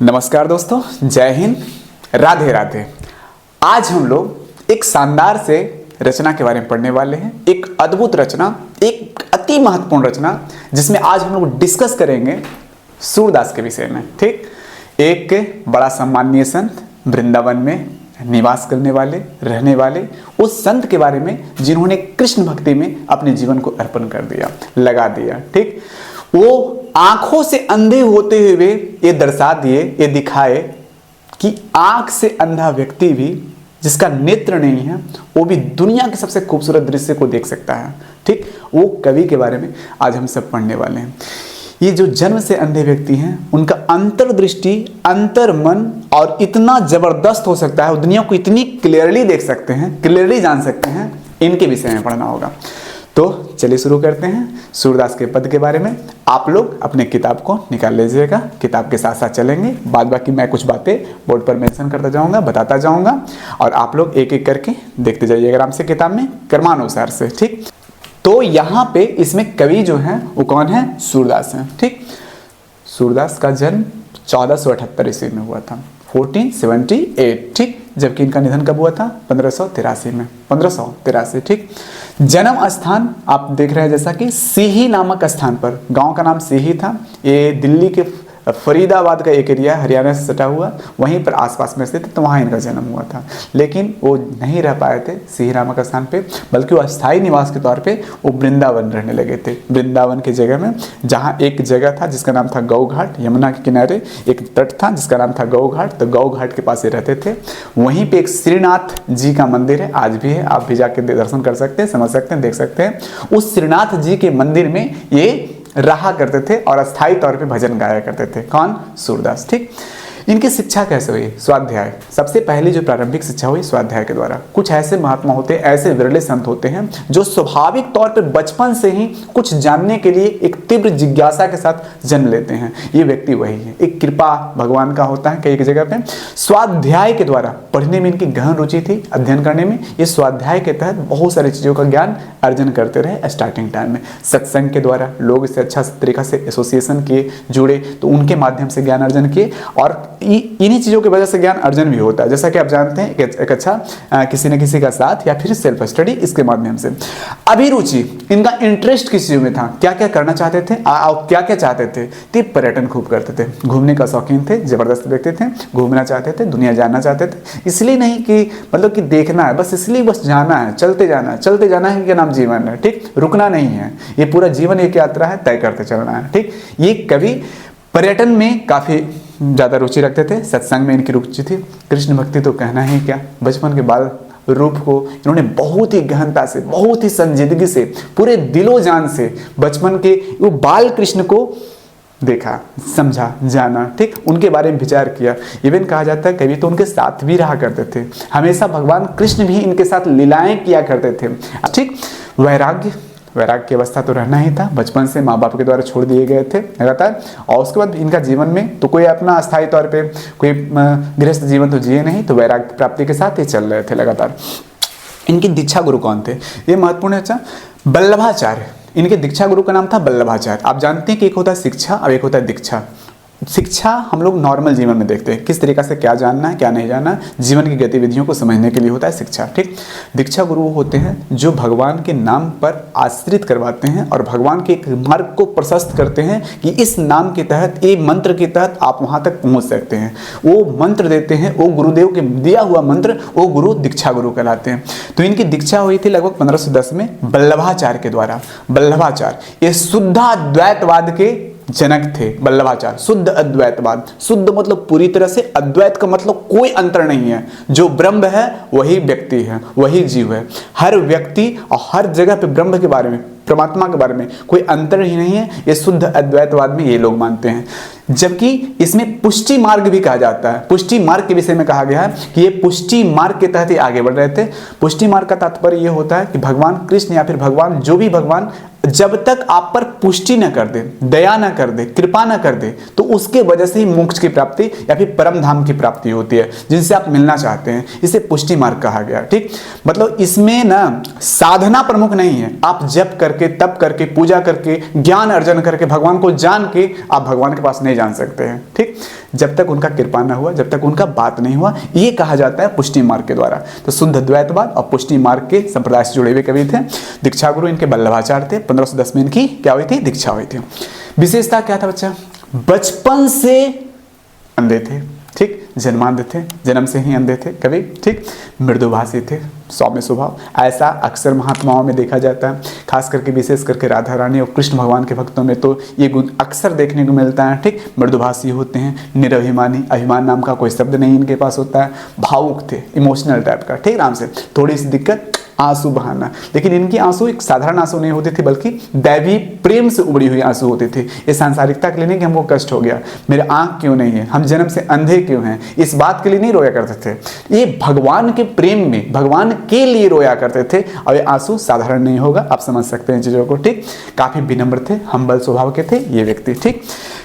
नमस्कार दोस्तों, जय हिंद, राधे राधे। आज हम लोग एक शानदार से रचना के बारे में पढ़ने वाले हैं। एक अद्भुत रचना, एक अति महत्वपूर्ण रचना, जिसमें आज हम लोग डिस्कस करेंगे सूरदास के विषय में। ठीक, एक बड़ा सम्माननीय संत, वृंदावन में निवास करने वाले, रहने वाले उस संत के बारे में जिन्होंने कृष्ण भक्ति में अपने जीवन को अर्पण कर दिया, लगा दिया। ठीक, वो आंखों से अंधे होते हुए ये दर्शा दिए, ये दिखाए कि आंख से अंधा व्यक्ति भी, जिसका नेत्र नहीं है, वो भी दुनिया के सबसे खूबसूरत दृश्य को देख सकता है। ठीक, वो कवि के बारे में आज हम सब पढ़ने वाले हैं। ये जो जन्म से अंधे व्यक्ति हैं, उनका अंतर्दृष्टि, अंतर मन और इतना जबरदस्त हो सकता है, वो दुनिया को इतनी क्लियरली देख सकते हैं, क्लियरली जान सकते हैं। इनके विषय में पढ़ना होगा। तो चलिए शुरू करते हैं सूरदास के पद के बारे में। आप लोग अपने किताब को निकाल लीजिएगा, किताब के साथ साथ चलेंगे। बाद बाकी मैं कुछ बातें बोर्ड पर मेंशन करता जाऊंगा, बताता जाऊंगा, और आप लोग एक एक करके देखते जाइएगा आराम से किताब में, क्रमानुसार से। ठीक, तो यहाँ पे इसमें कवि जो हैं वो कौन है? सूरदास हैं। ठीक, सूरदास का जन्म 1478 ईस्वी में हुआ था, 1478। ठीक, जबकि इनका निधन कब हुआ था? 1583 में, 1583। ठीक, जन्म स्थान आप देख रहे हैं जैसा कि सीही नामक स्थान पर, गांव का नाम सीही था। ये दिल्ली के फरीदाबाद का एक एरिया, हरियाणा से सटा हुआ, वहीं पर आसपास में स्थित, तो वहाँ इनका जन्म हुआ था। लेकिन वो नहीं रह पाए थे सीही नामक स्थान पे, बल्कि वो अस्थायी निवास के तौर पे वो वृंदावन रहने लगे थे। वृंदावन की जगह में, जहाँ एक जगह था जिसका नाम था गौ घाट, यमुना के किनारे एक तट था जिसका नाम था गौ घाट, तो गौ घाट के पास ये रहते थे। वहीं पर एक श्रीनाथ जी का मंदिर है, आज भी है, आप भी जाके दर्शन कर सकते हैं, समझ सकते हैं, देख सकते हैं। उस श्रीनाथ जी के मंदिर में ये रहा करते थे और अस्थायी तौर पे भजन गाया करते थे। कौन? सूरदास। ठीक, इनकी शिक्षा कैसे हुई? स्वाध्याय। सबसे पहली जो प्रारंभिक शिक्षा हुई स्वाध्याय के द्वारा। कुछ ऐसे महात्मा होते हैं, ऐसे विरले संत होते हैं जो स्वाभाविक तौर पर बचपन से ही कुछ जानने के लिए एक तीव्र जिज्ञासा के साथ जन्म लेते हैं। ये व्यक्ति वही है, एक कृपा भगवान का होता है कई जगह पे। स्वाध्याय के द्वारा पढ़ने में इनकी गहन रुचि थी, अध्ययन करने में। ये स्वाध्याय के तहत बहुत सारी चीज़ों का ज्ञान अर्जन करते रहे स्टार्टिंग टाइम में। सत्संग के द्वारा लोग इससे अच्छा तरीका से एसोसिएशन किए, जुड़े, तो उनके माध्यम से ज्ञान अर्जन किए, और इन्हीं चीज़ों की वजह से ज्ञान अर्जन भी होता है। जैसा कि आप जानते हैं, एक अच्छा किसी न किसी का साथ या फिर सेल्फ स्टडी, इसके माध्यम से। अभिरुचि, इनका इंटरेस्ट किस चीज़ में था, क्या क्या करना चाहते थे, क्या क्या चाहते थे? तो पर्यटन खूब करते थे, घूमने का शौकीन थे, जबरदस्त व्यक्ति थे, घूमना चाहते थे, दुनिया जानना चाहते थे। इसलिए नहीं कि मतलब कि देखना है बस, इसलिए बस जाना है, चलते जाना है, चलते जाना है, क्या नाम जीवन है। ठीक, रुकना नहीं है, ये पूरा जीवन एक यात्रा है, तय करते चलना है। ठीक, ये कवि पर्यटन में काफ़ी ज़्यादा रुचि रखते थे, सत्संग में इनकी रुचि थी। कृष्ण भक्ति तो कहना ही क्या, बचपन के बाल रूप को इन्होंने बहुत ही गहनता से, बहुत ही संजीदगी से, पूरे दिलो जान से बचपन के वो बाल कृष्ण को देखा, समझा, जाना। ठीक, उनके बारे में विचार किया। इवन कहा जाता है कवि तो उनके साथ भी रहा करते थे, हमेशा भगवान कृष्ण भी इनके साथ लीलाएं किया करते थे। ठीक, वैराग्य की अवस्था तो रहना ही था, बचपन से माँ बाप के द्वारा छोड़ दिए गए थे लगातार। और उसके बाद इनका जीवन में तो कोई अपना अस्थायी तौर पे कोई गृहस्थ जीवन तो जिए नहीं, तो वैराग्य प्राप्ति के साथ ही चल रहे थे लगातार। इनके दीक्षा गुरु कौन थे? ये महत्वपूर्ण है। अच्छा, वल्लभाचार्य, इनके दीक्षा गुरु का नाम था वल्लभाचार्य। आप जानते हैं कि एक होता है शिक्षा और एक होता है दीक्षा। शिक्षा हम लोग नॉर्मल जीवन में देखते हैं, किस तरीका से क्या जानना है, क्या नहीं जानना है, जीवन की गतिविधियों को समझने के लिए होता है शिक्षा। ठीक, दीक्षा गुरु होते हैं जो भगवान के नाम पर आश्रित करवाते हैं और भगवान के एक मार्ग को प्रशस्त करते हैं कि इस नाम के तहत, ये मंत्र के तहत आप वहाँ तक पहुँच सकते हैं। वो मंत्र देते हैं, वो गुरुदेव के दिया हुआ मंत्र, वो गुरु दीक्षा गुरु कहलाते हैं। तो इनकी दीक्षा हुई थी लगभग 1510 में वल्लभाचार्य के द्वारा। वल्लभाचार्य ये शुद्धाद्वैतवाद के जनक थे। वल्लभाचार्य शुद्ध अद्वैतवाद, शुद्ध मतलब पूरी तरह से, अद्वैत का मतलब कोई अंतर नहीं है। जो ब्रह्म है वही व्यक्ति है, वही जीव है। हर व्यक्ति और हर जगह पे ब्रह्म के बारे में, परमात्मा के बारे में कोई अंतर ही नहीं है। ये शुद्ध अद्वैतवाद में ये लोग मानते हैं। जबकि इसमें पुष्टि मार्ग भी कहा जाता है। पुष्टि मार्ग के विषय में कहा गया है कि ये पुष्टि मार्ग के तहत ही आगे बढ़ रहे थे। पुष्टि मार्ग का तात्पर्य ये होता है कि भगवान कृष्ण या फिर भगवान जो भी भगवान जब तक आप पर पुष्टि न कर दे, दया न कर दे, कृपा न कर दे, तो उसके वजह से ही मोक्ष की प्राप्ति या फिर परम धाम की प्राप्ति होती है, जिनसे आप मिलना चाहते हैं। इसे पुष्टि मार्ग कहा गया। ठीक, मतलब इसमें ना साधना प्रमुख नहीं है, आप जप कर करके, तप करके, पूजा करके, ज्ञान अर्जन करके, भगवान को जान के आप भगवान के पास नहीं जान सकते हैं। ठीक, जब तक उनका कृपा न हुआ, जब तक उनका बात नहीं हुआ। ये कहा जाता है पुष्टि मार्ग के द्वारा। तो शुद्ध द्वैतवाद और पुष्टि मार्ग के संप्रदाय से जुड़े हुए कवि थे। दीक्षा गुरु इनके वल्लभाचार्य थे। 1510 में इनकी क्या हुई थी? दीक्षा हुई थी। विशेषता क्या था बच्चा? बचपन से अंधे थे। ठीक, जन्मांध थे, जन्म से ही अंधे थे कवि। ठीक, मृदुभाषी थे, सौम्य स्वभाव। ऐसा अक्सर महात्माओं में देखा जाता है, खास करके विशेष करके राधा रानी और कृष्ण भगवान के भक्तों में तो ये गुण अक्सर देखने को मिलता है। ठीक, मृदुभाषी होते हैं, निरभिमानी, अभिमान नाम का कोई शब्द नहीं इनके पास होता है, भावुक थे, इमोशनल टाइप का। ठीक, नाम से थोड़ी सी दिक्कत, आंसू बहाना, लेकिन इनकी आंसू एक साधारण आंसू नहीं होती थी, बल्कि दैवी प्रेम से उबड़ी हुई आंसू होती थी। ये सांसारिकता के लिए नहीं कि हमको कष्ट हो गया, मेरे आंख क्यों नहीं है, हम जन्म से अंधे क्यों हैं, इस बात के लिए नहीं रोया करते थे। ये भगवान के प्रेम में, भगवान के लिए रोया करते थे। और ये आंसू साधारण नहीं होगा, आप समझ सकते हैं चीजों को। ठीक, काफी विनम्र थे, हम्बल स्वभाव के थे ये व्यक्ति। ठीक,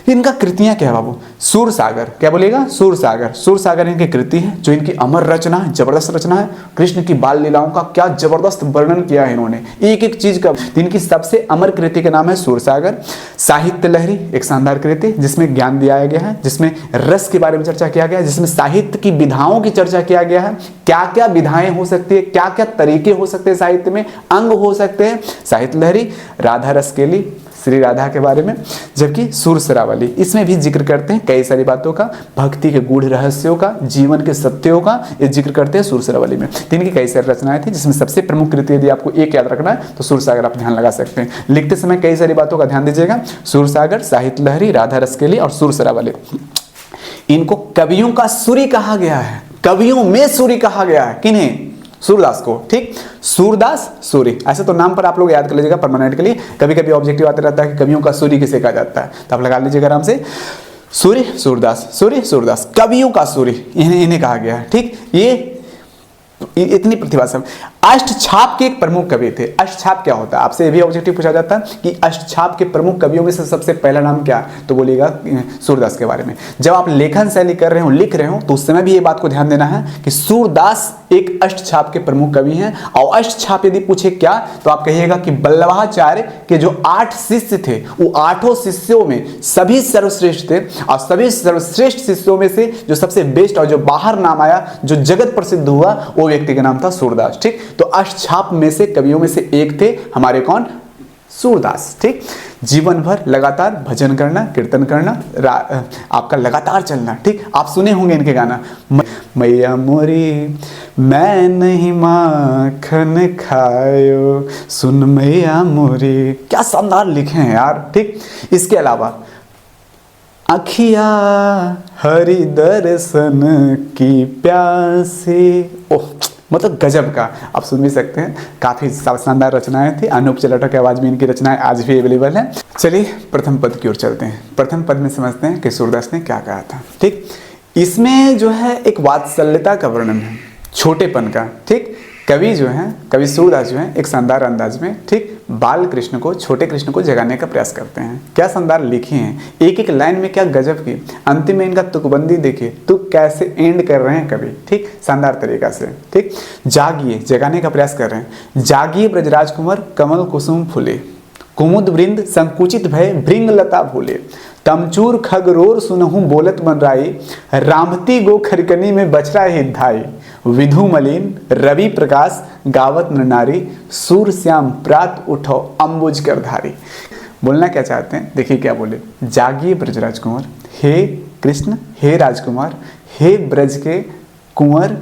इनका कृतियां क्या है बाबू? सूर सागर, क्या बोलेगा? सूर सागर। सूर सागर इनकी कृति है, जो इनकी अमर रचना है, जबरदस्त रचना है। कृष्ण की बाल लीलाओं का क्या जबरदस्त वर्णन किया है इन्होंने, एक एक चीज का। इनकी सबसे अमर कृति का नाम है सूर सागर। साहित्य लहरी एक शानदार कृति, जिसमें ज्ञान दिया गया है, जिसमें रस के बारे में चर्चा किया गया है, जिसमें साहित्य की विधाओं की चर्चा किया गया है। क्या क्या विधाएं हो सकती है, क्या क्या तरीके हो सकते हैं साहित्य में, अंग हो सकते हैं। साहित्य लहरी राधा रस के लिए, श्री राधा के बारे में। जबकि सुर सरावली, इसमें भी जिक्र करते हैं कई सारी बातों का, भक्ति के गूढ़ रहस्यों का, जीवन के सत्यों का ये जिक्र करते हैं सुर सरावली में। इनकी कई सारी रचनाएं थी, जिसमें सबसे प्रमुख कृति यदि आपको एक याद रखना है तो सुर सागर आप ध्यान लगा सकते हैं। लिखते समय कई सारी बातों का ध्यान दीजिएगा। सुर सागर, साहित्य लहरी, राधा रस के लिए और सुर सरावली। इनको कवियों का सूरी कहा गया है, कवियों में सूरी कहा गया है। किन्हें? सूरदास को। ठीक, सूरदास, सूरी, ऐसे तो नाम पर आप लोग याद कर लीजिएगा परमानेंट के लिए। कभी कभी ऑब्जेक्टिव आते रहता है कि कवियों का सूरी किसे कहा जाता है, तो आप लगा लीजिएगा आराम से। सूरी सूरदास, सूरी सूरदास, कवियों का सूरी इन्हें कहा गया है। ठीक, ये इतनी प्रतिभाशाली। अष्टछाप के एक प्रमुख कवि थे। अष्टछाप क्या होता है? आपसे ये भी ऑब्जेक्टिव पूछा जाता है कि अष्टछाप के प्रमुख कवियों में से सबसे पहला नाम क्या? तो बोलिएगा सूरदास के बारे में। जब आप लेखन शैली कर रहे हो, लिख रहे हो, तो उस समय भी ये बात को ध्यान देना है कि सूरदास एक अष्टछाप के प्रमुख कवि हैं। और अष्टछाप यदि पूछे क्या, तो आप कहिएगा कि वल्लभाचार्य के जो 8 शिष्य थे, वो 8 शिष्यों में सभी सर्वश्रेष्ठ थे। और सभी सर्वश्रेष्ठ शिष्यों में से जो सबसे बेस्ट और जो बाहर नाम आया, जो जगत प्रसिद्ध हुआ, वो व्यक्ति का नाम था सूरदास। ठीक, तो अष्टछाप में से कवियों में से एक थे हमारे कौन? सूरदास। ठीक, जीवन भर लगातार भजन करना, कीर्तन करना, आपका लगातार चलना। ठीक, आप सुने होंगे इनके गाना, मैया मोरी मैं नहीं माखन खायो, सुन मैया मोरी। क्या शानदार लिखे हैं यार। ठीक, इसके अलावा अखिया हरि दर्शन की प्यासी, ओह मतलब गजब का, आप सुन भी सकते हैं। काफी शानदार रचनाएं थी। अनूप जलोटा की आवाज में इनकी रचनाएं आज भी अवेलेबल हैं। चलिए प्रथम पद की ओर चलते हैं। प्रथम पद में समझते हैं कि सूरदास ने क्या कहा था। ठीक, इसमें जो है एक वात्सल्यता का वर्णन है, छोटेपन का। ठीक, कवि जो है, कवि सूरदास जो है, एक शानदार अंदाज में, ठीक, बाल कृष्ण को, छोटे कृष्ण को जगाने का प्रयास करते हैं। क्या शानदार लिखे हैं, एक एक लाइन में क्या गजब की। अंतिम में इनका तुकबंदी देखिए, तुक कैसे एंड कर रहे हैं कवि। ठीक, शानदार तरीका से। ठीक, जागिए, जगाने का प्रयास कर रहे हैं। जागिए ब्रजराज कुंवर, कमल कुसुम फूले, कुमुद वृंद संकुचित भय भृंग लता भूले, तमचूर खगरोर सुनहु बोलत मन राई, रामती गो खरकनी में बछरा हित धाई, विधु मलिन रवि प्रकाश गावत नरनारी, सूर श्याम प्रात उठो अम्बुज कर धारी। बोलना क्या चाहते हैं, देखिए क्या बोले। जागिए ब्रजराज कुंवर, हे कृष्ण, हे राजकुमार, हे ब्रज के कुंवर,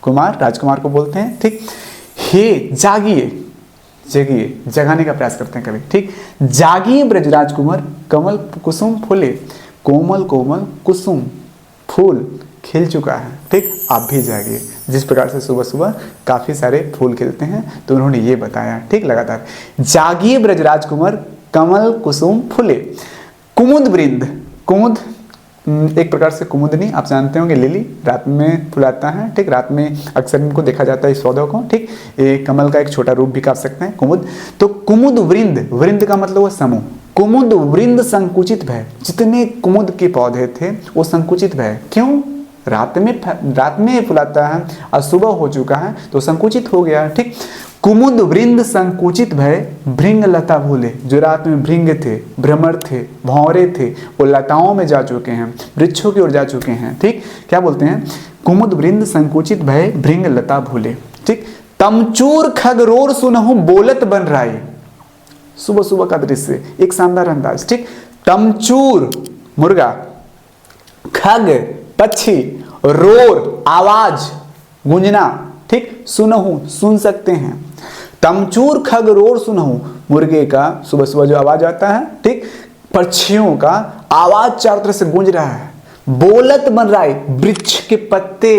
कुमार राजकुमार को बोलते हैं। ठीक, हे जागिए, जगिए, जगाने का प्रयास करते हैं कभी। ठीक, जागिए ब्रजराज कुंवर, कमल कुसुम फूले, कोमल कोमल कुसुम फूल खिल चुका है। ठीक, आप भी जागिए। जिस प्रकार से सुबह सुबह काफी सारे फूल खिलते हैं, तो उन्होंने ये बताया। ठीक, लगातार जागिए ब्रजराज कुंवर, कमल कुसुम फूले, कुमुद वृंद, कुमुद एक प्रकार से कुमुदनी, आप जानते होंगे लिली, रात में फुलाता है। ठीक, रात में अक्सर इनको देखा जाता है इस पौधों को। ठीक, ये कमल का एक छोटा रूप भी कह सकते हैं, कुमुद। तो कुमुद वृंद, वृंद का मतलब वो समूह, कुमुद वृंद संकुचित भय, जितने कुमुद के पौधे थे वो संकुचित भय। क्यों? रात में फुलाता है और सुबह हो चुका है तो संकुचित हो गया। ठीक, कुमुद वृंद संकुचित भय भृंग लता भूले। जो रात में भृंग थे, भ्रमर थे, भौरे थे, वो लताओं में जा चुके हैं, वृक्षों की ओर जा चुके हैं। ठीक, क्या बोलते हैं? कुमुद वृंद संकुचित भय भृंग लता भूले। ठीक, तमचूर खगरोर सुनहु बोलत बन राई। सुबह सुबह का दृश्य, एक शानदार अंदाज। ठीक, तमचूर मुर्गा, खग पक्षी, रोर आवाज, गूंजना। ठीक, सुनहु सुन सकते हैं। तमचूर खगरोर सुनहु, मुर्गे का सुबह सुबह जो आवाज आता है। ठीक, पक्षियों का आवाज चारों तरफ से गूंज रहा है। बोलत बन रहा है, वृक्ष के पत्ते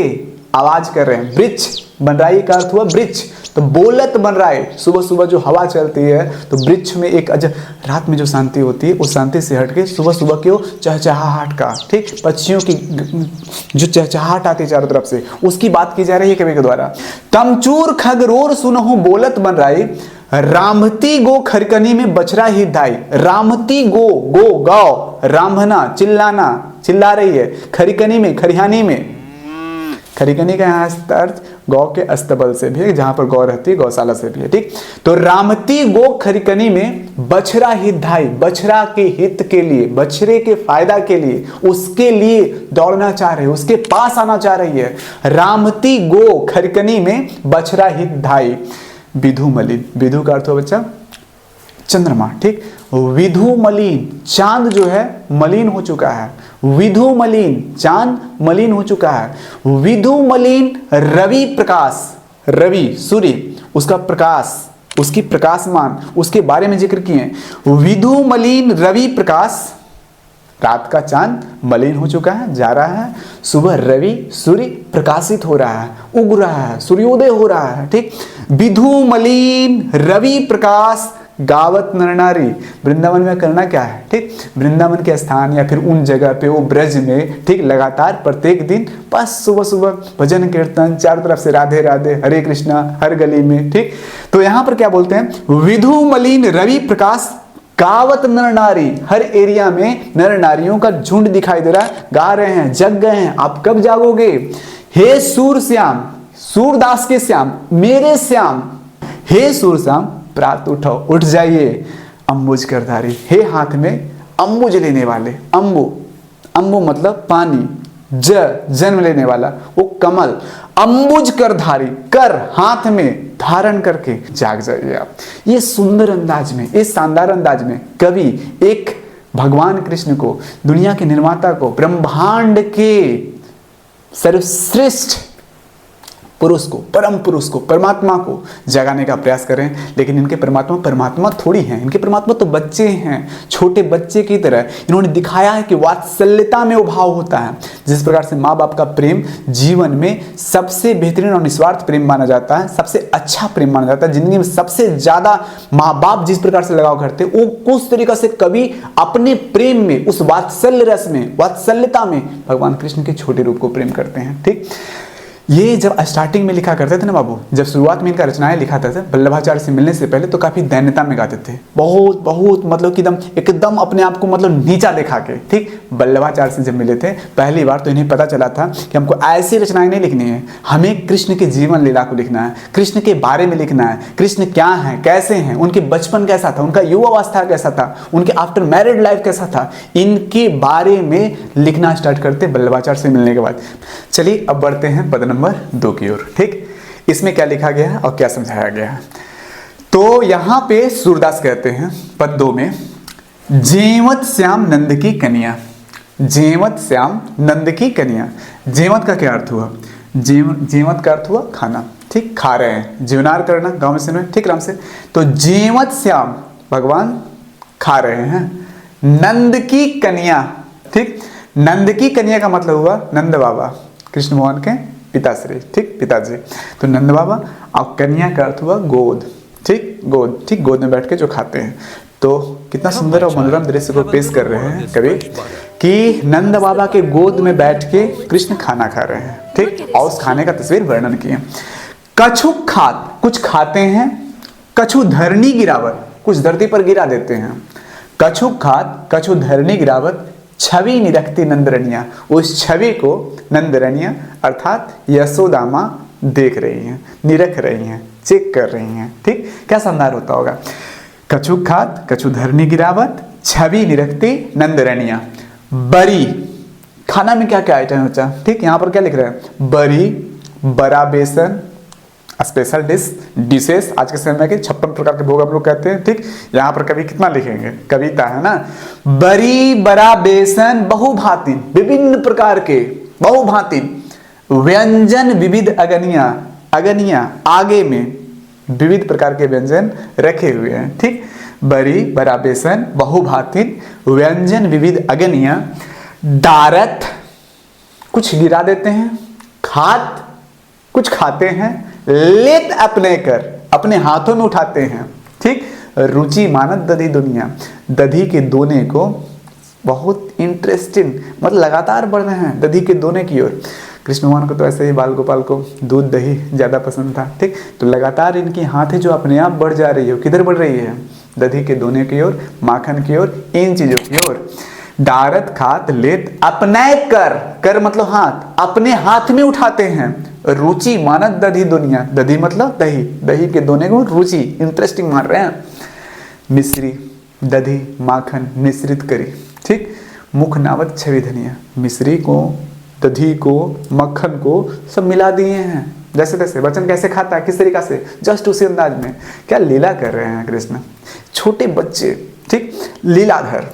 आवाज कर रहे हैं। वृक्ष बन रहा का अर्थ हुआ वृक्ष, तो बोलत बन रहा है। सुबह सुबह जो हवा चलती है तो वृक्ष में एक अजब, रात में जो शांति होती है उस शांति से हटके सुबह सुबह क्यों चहचहाहट का, ठीक, पक्षियों की जो चहचहाहट आती है चारों तरफ से, उसकी बात की जा रही है कवि के द्वारा। तमचूर खगरोर सुनहु बोलत बन राई, रामती गो खरकनी में बछरा ही धाई। रामती गो, गो गाओ, रामना चिल्लाना, चिल्ला रही है। खरिकनी में, खरिहानी में, खरिकनी का यहाँ अर्थ गौ के अस्तबल से भी है, जहां पर गौ रहती है, गौशाला से भी है। ठीक, तो रामती गो खरिकनी में बछरा हित धाई, बछरा के हित के लिए, बछरे के फायदा के लिए, उसके लिए दौड़ना चाह रही है, उसके पास आना चाह रही है। रामती गो खरिकनी में बछरा हित धाई। विधु मलिन, विधु का अर्थ हो बच्चा चंद्रमा। ठीक, विधु मलिन, चांद जो है मलिन हो चुका है। विधु मलिन, चांद मलिन हो चुका है। विधु मलिन रवि प्रकाश, रवि सूर्य, उसका प्रकाश, उसकी प्रकाशमान, उसके बारे में जिक्र किए। विधु मलिन रवि प्रकाश, रात का चांद मलिन हो चुका है, जा रहा है। सुबह रवि सूर्य प्रकाशित हो रहा है, उग रहा है, सूर्योदय हो रहा है। ठीक, विधु मलिन रवि प्रकाश गावत नर नारी। वृंदावन में करना क्या है? ठीक, वृंदावन के स्थान या फिर उन जगह पे, वो ब्रज में, ठीक, लगातार प्रत्येक दिन बस सुबह सुबह भजन कीर्तन, चारों तरफ से राधे राधे, हरे कृष्णा हर गली में। ठीक, तो यहां पर क्या बोलते हैं? विधु मलिन रवि प्रकाश गावत नर नारी। हर एरिया में नर नारियों का झुंड दिखाई दे रहा है, गा रहे हैं, जग गए हैं। आप कब जागोगे? हे सूर श्याम, सूरदास के श्याम, मेरे श्याम, हे सूर श्याम प्रात उठो, उठ जाइए। अम्बुज करधारी, हे हाथ में अम्बुज लेने वाले, अम्बु, अम्बु मतलब पानी, जन्म लेने वाला, वो कमल, अम्बुज करधारी, कर हाथ में धारण करके जाग जाइए आप। ये सुंदर अंदाज में, इस शानदार अंदाज में कवि एक भगवान कृष्ण को, दुनिया के निर्माता को, ब्रह्मांड के सर्वश्रेष्ठ पुरुष को, परम पुरुष को, परमात्मा को जगाने का प्रयास करें। लेकिन इनके परमात्मा थोड़ी हैं, इनके परमात्मा तो बच्चे हैं, छोटे बच्चे की तरह। इन्होंने दिखाया है कि वात्सल्यता में वो भाव होता है। जिस प्रकार से माँ बाप का प्रेम जीवन में सबसे बेहतरीन और निस्वार्थ प्रेम माना जाता है, सबसे अच्छा प्रेम माना जाता है, जिंदगी में सबसे ज्यादा माँ बाप जिस प्रकार से लगाव करते हैं, वो उस तरीका से कभी अपने प्रेम में, उस वात्सल्य रस में, वात्सल्यता में भगवान कृष्ण के छोटे रूप को प्रेम करते हैं। ठीक, ये जब स्टार्टिंग में लिखा करते थे ना बाबू, जब शुरुआत में इनका रचनाएं लिखा था वल्लभाचार्य से मिलने से पहले, तो काफी दैन्यता में गाते थे, बहुत बहुत मतलब कि एकदम अपने आप को मतलब नीचा दिखा के। ठीक, वल्लभाचार्य से जब मिले थे पहली बार तो इन्हें पता चला था कि हमको ऐसी रचनाएं नहीं लिखनी है, हमें कृष्ण के जीवन लीला को लिखना है, कृष्ण के बारे में लिखना है, कृष्ण क्या है, कैसे हैं, उनके बचपन कैसा था, उनका युवावस्था कैसा था, उनके आफ्टर मैरिड लाइफ कैसा था, इनके बारे में लिखना स्टार्ट करते वल्लभाचार्य से मिलने के बाद। चलिए अब बढ़ते हैं पद नंबर 2 की ओर। ठीक, इसमें क्या लिखा गया है और क्या समझाया गया है? तो यहां पे सूरदास कहते हैं पद 2 में, जेवत श्याम नंद की कन्या। जेवत श्याम नंद की कन्या। जेवत का क्या अर्थ हुआ? जेवत का अर्थ हुआ खाना। ठीक, खा रहे हैं, जीवनार करना, गांव में सुनो, ठीक, राम से। तो जेवत श्याम भगवान खा रहे हैं, नंद की कन्या। ठीक, नंद की कन्या का मतलब हुआ नंद बाबा, कृष्ण भगवान के पिताश्री, ठीक, पिताजी। तो नंद बाबा, और कन्या का अर्थ हुआ गोद। ठीक, गोद, ठीक, गोद में बैठ के जो खाते हैं। तो कितना सुंदर और मनोरम दृश्य को पेश कर रहे हैं कवि कि नंद बाबा के गोद में बैठ के कृष्ण खाना खा रहे हैं। ठीक, और उस खाने का तस्वीर वर्णन किए। कछु खात, कुछ खाते हैं, कछु धरनी गिरावत, कुछ धरती पर गिरा देते हैं। कछु खात, कछु धरनी गिरावत, छवि निरखती नंदरनिया। उस छवि को नंदरनिया अर्थात यशोदा माँ देख रही हैं, निरख रही हैं, चेक कर रही हैं। ठीक, क्या शानदार होता होगा। कछु खात कछु धरनी गिरावत, छवि निरखती नंदरनिया। बरी, खाना में क्या क्या आइटम है बच्चा? ठीक, यहाँ पर क्या लिख रहे हैं? बरी, बड़ा बेसन, स्पेशल डिशेस। आज के समय में 56 प्रकार के भोग हम लोग कहते हैं। ठीक, यहाँ पर कभी कितना लिखेंगे? कविता है ना। बरी, बड़ा बेसन, बहुभांति, विभिन्न प्रकार के बहुभांति व्यंजन, विविध अगनिया, अगनिया आगे में विविध प्रकार के व्यंजन रखे हुए हैं। ठीक, बरी, बड़ा बेसन, बहुभांति व्यंजन, विविध अगनिया। दारत, कुछ गिरा देते हैं। खात, कुछ खाते हैं। लेत, अपने कर, अपने हाथों में उठाते हैं। ठीक, रुचि मानत दधी दुनिया, दधी के दोने को बहुत इंटरेस्टिंग, मतलब लगातार बढ़ रहे हैं दधी के दोने की ओर। कृष्ण भगवान को तो ऐसे ही बाल गोपाल को दूध दही ज़्यादा पसंद था। ठीक, तो लगातार इनकी हाथें जो अपने आप बढ़ जा रही है, किधर बढ़ रही है? दधी के दोने की ओर, माखन की ओर, इन चीज़ों की ओर। दारत, खात, लेत, अपने कर, कर मतलब हाथ, अपने हाथ में उठाते हैं। रुचि मानत दधी दुनिया, दधी मतलब दही, दही के दोने को रुचि, इंटरेस्टिंग मान रहे हैं। मिश्री, दधी माखन मिश्रित करी। ठीक, मुख नावत छवि धनिया, मिश्री को, दधी को, मक्खन को सब मिला दिए हैं। जैसे तैसे वचन कैसे खाता है, किस तरीका से, जस्ट उसी अंदाज में। क्या लीला कर रहे हैं कृष्ण, छोटे बच्चे। ठीक, लीलाधर,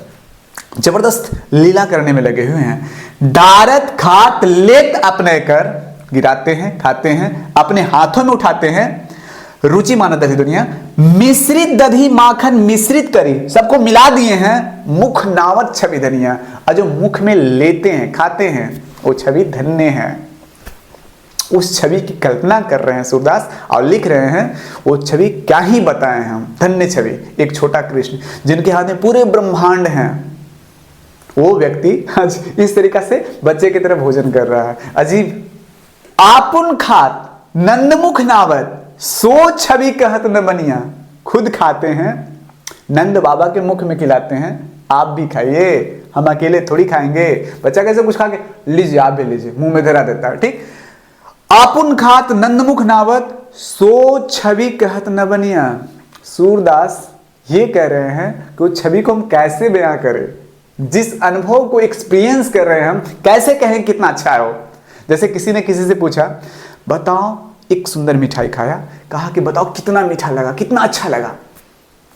जबरदस्त लीला करने में लगे हुए हैं। दारत, खात, लेत, अपने कर, गिराते हैं, खाते हैं, अपने हाथों में उठाते हैं। रुचि मानत दधी दुनिया, मिश्रित दधी माखन मिश्रित करी, सबको मिला दिए हैं। मुख नावत छवि धनिया, और जो मुख में लेते हैं, खाते हैं, वो छवि धन्य है। उस छवि की कल्पना कर रहे हैं सूरदास और लिख रहे हैं। वो छवि क्या ही बताएं हम, धन्य छवि। एक छोटा कृष्ण जिनके हाथ में पूरे ब्रह्मांड हैं, वो व्यक्ति आज इस तरीका से बच्चे की तरह भोजन कर रहा है। अजीब। आपुन खात नंदमुख नावत, सो छवि कहत न बनिया, खुद खाते हैं, नंद बाबा के मुख में खिलाते हैं। आप भी खाइए, हम अकेले थोड़ी खाएंगे। बच्चा कैसे कुछ खा के, लीजिए आप भी लीजिए, मुंह में धरा देता है। ठीक, आपुन खात नंदमुख नावत, सो छवि कहत न बनिया। सूरदास ये कह रहे हैं कि वो छवि को हम कैसे बयां करें, जिस अनुभव को एक्सपीरियंस कर रहे हैं हम कैसे कहें कितना अच्छा है वो। जैसे किसी ने किसी से पूछा, बताओ एक सुंदर मिठाई खाया, कहा कि बताओ कितना मीठा लगा, कितना अच्छा लगा।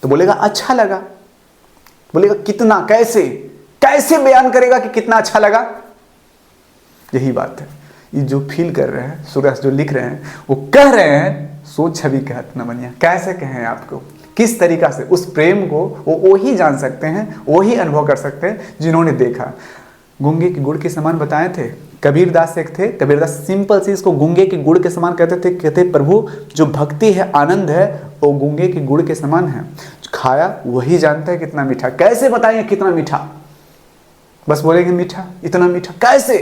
तो बोलेगा अच्छा लगा, बोलेगा कितना, कैसे, कैसे बयान करेगा कि कितना अच्छा लगा। यही बात है, ये जो फील कर रहे हैं सूरदास, जो लिख रहे हैं, वो कह रहे हैं सो छवि कहत न बनिया। कैसे कहें आपको, किस तरीका से उस प्रेम को वो ही जान सकते हैं, वो ही अनुभव कर सकते हैं जिन्होंने देखा। गूंगे के गुड़ के समान बताए थे कबीरदास। एक थे कबीरदास, सिंपल सी इसको गूंगे के गुड़ के समान कहते थे। कहते प्रभु जो भक्ति है, आनंद है, वो गूंगे के गुड़ के समान है। खाया वही जानता है कितना मीठा। कैसे बताएंगे कितना मीठा, बस बोलेंगे मीठा, इतना मीठा कैसे।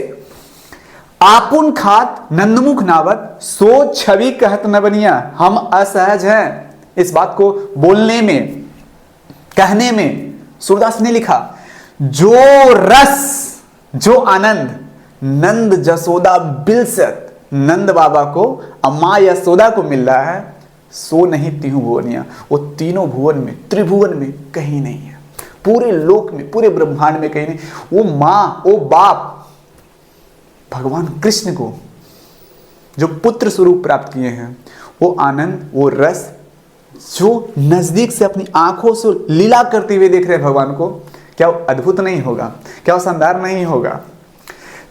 आपुन खात नंदमुख नावत, सो छवि कहत न बनिया। हम असहज हैं इस बात को बोलने में, कहने में। सूरदास ने लिखा, जो रस, जो आनंद नंद जसोदा बिलसत, नंद बाबा को अम्मा यशोदा को मिल रहा है, सो नहीं तिहु भुवनिया, वो तीनों भुवन में, त्रिभुवन में कहीं नहीं है, पूरे लोक में, पूरे ब्रह्मांड में कहीं नहीं। वो माँ, वो बाप भगवान कृष्ण को जो पुत्र स्वरूप प्राप्त किए हैं, वो आनंद, वो रस, जो नजदीक से अपनी आंखों से लीला करते हुए देख रहे हैं भगवान को, क्या वो अद्भुत नहीं होगा, क्या वो शानदार नहीं होगा।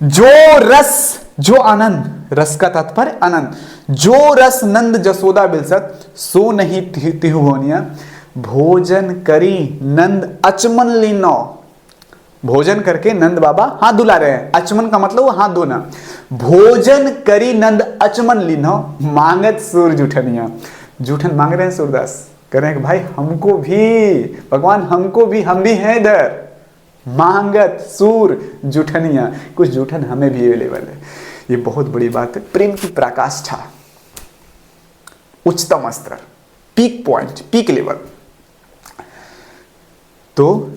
जो रस, जो आनंद, रस का तात्पर्य आनंद, जो रस नंद जसोदा बिलसत, सो नहीं तिहु भुवनिया। भोजन करी नंद अचमन लीनो, भोजन करके नंद बाबा हाथ धुला रहे हैं। अचमन का मतलब वो हाथ धोना। भोजन करी नंद अचमन लीनो, मांगत सूर जूठनिया। जूठन मांग रहे हैं सूरदास, कह रहे हैं कि भाई हमको भी, भगवान हमको भी, हम भी हैं इधर। मांगत सूर जूठनिया, कुछ जूठन हमें भी अवेलेबल है। ये बहुत बड़ी बात है। प्रेम की पराकाष्ठा, उच्चतम स्तर, पीक पॉइंट, पीक लेवल। तो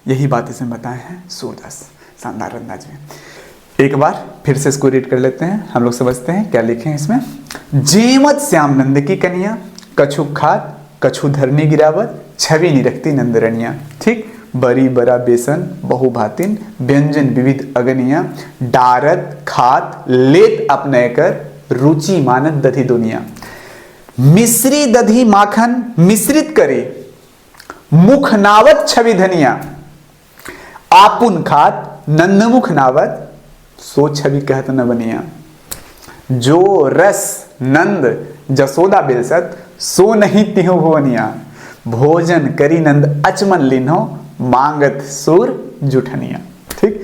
यही बात इसमें बताए हैं सूरदास शानदार अंदाज में। एक बार फिर से इसको रीड कर लेते हैं, हम लोग समझते हैं क्या लिखे हैं इसमें। जेमत श्याम नंद की कन्या, कछु खात कछु धरनी गिरावत, छवि निरखती नंदरनिया। ठीक, बरी बरा बेसन बहुभातिन, व्यंजन विविध अगनिया, डारत खात लेत अपने कर, रुचि मानत दधी दुनिया। मिश्री दधी माखन मिश्रित करे, मुख नावत छवि धनिया। आपुन खात नंदमुख नावत, सो छवि कहत न बनिया। जो रस नंद जसोदा बिलसत, सो नहीं तिहु भुवनिया। भोजन करी नंद अचमन लिन्हो, मांगत सुर जुठनिया। ठीक,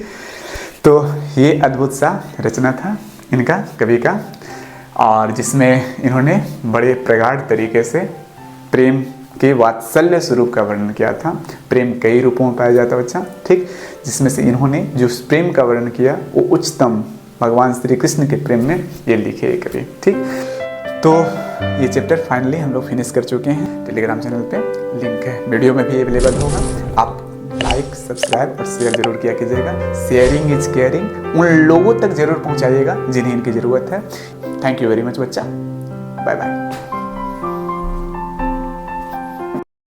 तो ये अद्भुत सा रचना था इनका, कवि का, और जिसमें इन्होंने बड़े प्रगाढ़ तरीके से प्रेम के वात्सल्य स्वरूप का वर्णन किया था। प्रेम कई रूपों में पाया जाता है बच्चा। ठीक, जिसमें से इन्होंने जो प्रेम का वर्णन किया वो उच्चतम भगवान श्री कृष्ण के प्रेम में ये लिखे कवि। ठीक, तो ये चैप्टर फाइनली हम लोग फिनिश कर चुके हैं। टेलीग्राम चैनल पे लिंक है, वीडियो में भी अवेलेबल होगा। आप लाइक सब्सक्राइब और शेयर जरूर किया कीजिएगा। शेयरिंग इज केयरिंग, उन लोगों तक जरूर पहुंचाइएगा जिन्हें इनकी ज़रूरत है। थैंक यू वेरी मच बच्चा, बाय बाय।